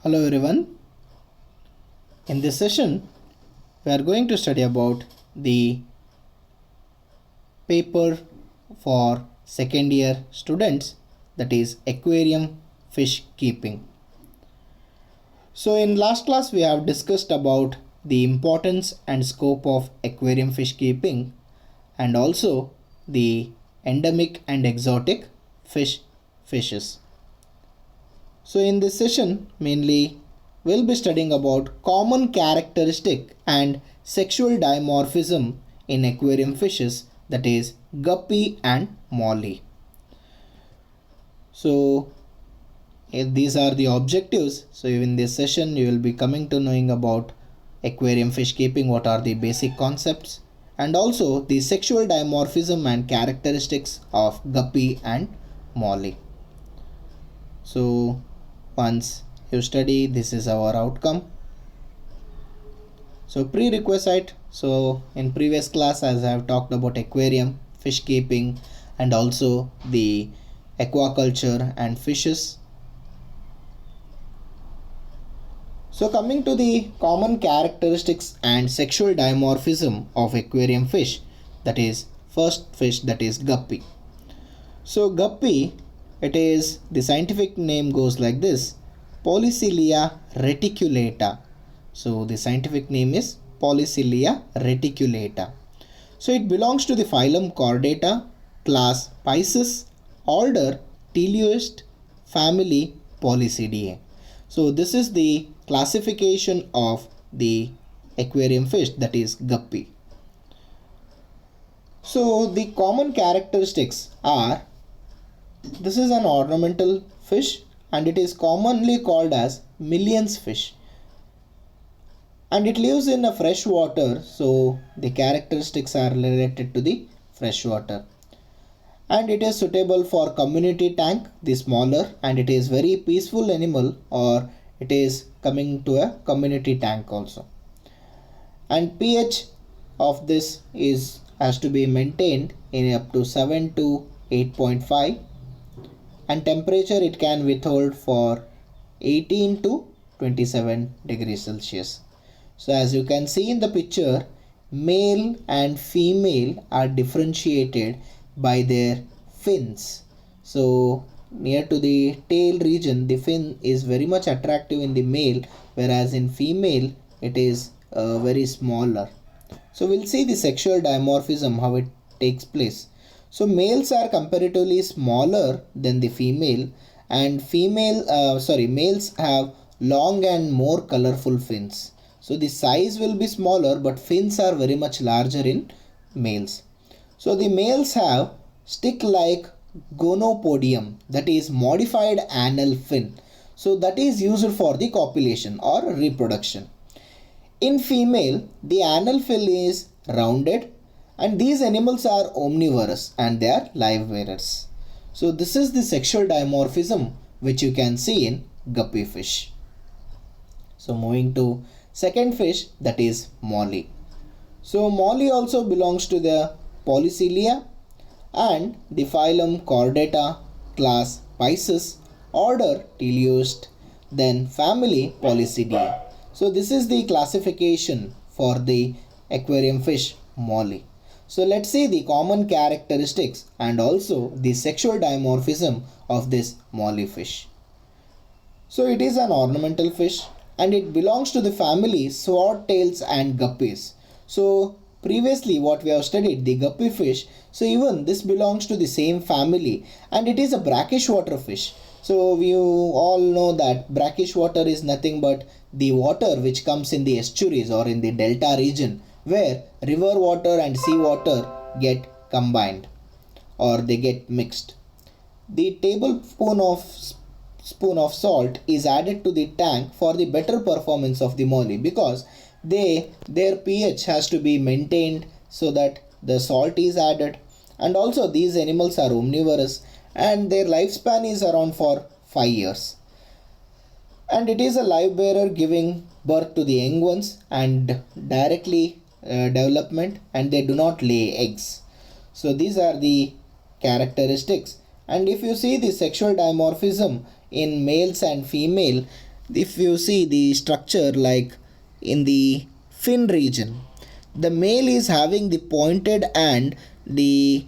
Hello everyone. In this session, we are going to study about the paper for second year students, that is aquarium fish keeping. So in last class we have discussed about the importance and scope of aquarium fish keeping and also the endemic and exotic fishes. So in this session, mainly we'll be studying about common characteristic and sexual dimorphism in aquarium fishes, that is guppy and molly. So these are the objectives. So in this session you will be coming to knowing about aquarium fish keeping, what are the basic concepts, and also the sexual dimorphism and characteristics of guppy and molly. So once you study, this is our outcome. So prerequisite, so in previous class as I have talked about aquarium fish keeping and also the aquaculture and fishes. So coming to the common characteristics and sexual dimorphism of aquarium fish, that is first fish, that is guppy. So guppy, it is, the scientific name goes like this, Polycilia reticulata. So the scientific name is Polycilia reticulata. So it belongs to the phylum Chordata, class Pisces, order Teleost, family Polycidae. So this is the classification of the aquarium fish, that is guppy. So the common characteristics are, this is an ornamental fish and it is commonly called as millions fish. And it lives in a fresh water, so the characteristics are related to the fresh water. And it is suitable for community tank, the smaller, and it is very peaceful animal, or it is coming to a community tank also. And pH of this has to be maintained in up to 7 to 8.5, and temperature it can withhold for 18 to 27 degrees Celsius. So as you can see in the picture, male and female are differentiated by their fins. So near to the tail region, the fin is very much attractive in the male, whereas in female it is very smaller. So we'll see the sexual dimorphism, how it takes place. So males are comparatively smaller than the female, and males have long and more colorful fins. So the size will be smaller, but fins are very much larger in males. So the males have stick-like gonopodium, that is modified anal fin. So that is used for the copulation or reproduction. In female, the anal fin is rounded, and these animals are omnivorous and they are live bearers. So this is the sexual dimorphism which you can see in guppy fish. So moving to second fish, that is molly. So molly also belongs to the Polycilia and the phylum Chordata, class Pisces, order Teleost, then family Polycidae. So this is the classification for the aquarium fish molly. So let's see the common characteristics and also the sexual dimorphism of this molly fish. So it is an ornamental fish and it belongs to the family swordtails and guppies. So previously what we have studied, the guppy fish, so even this belongs to the same family and it is a brackish water fish. So you all know that brackish water is nothing but the water which comes in the estuaries or in the delta region, where river water and sea water get combined or they get mixed. The tablespoon of salt is added to the tank for the better performance of the molly, because their pH has to be maintained, so that the salt is added. And also these animals are omnivorous and their lifespan is around for 5 years. And it is a live bearer, giving birth to the young ones and directly development, and they do not lay eggs. So these are the characteristics. And if you see the sexual dimorphism in males and female, if you see the structure, like in the fin region, the male is having the pointed and the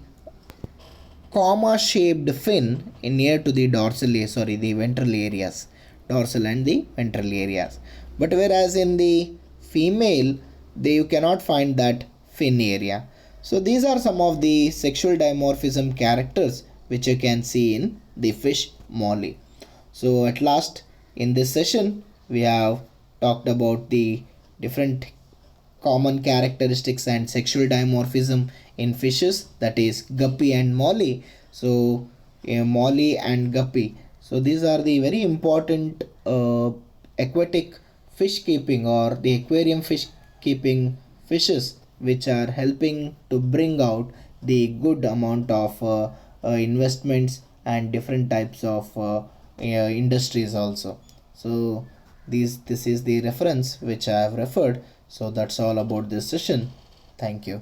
comma shaped fin in near to the the ventral areas, dorsal and the ventral areas. But whereas in the female, you cannot find that fin area. So these are some of the sexual dimorphism characters which you can see in the fish molly. So at last, in this session we have talked about the different common characteristics and sexual dimorphism in fishes, that is guppy and molly. So molly and guppy, so these are the very important aquatic fish keeping or the aquarium fish keeping fishes which are helping to bring out the good amount of investments and different types of industries also. So this is the reference which I have referred. So that's all about this session. Thank you.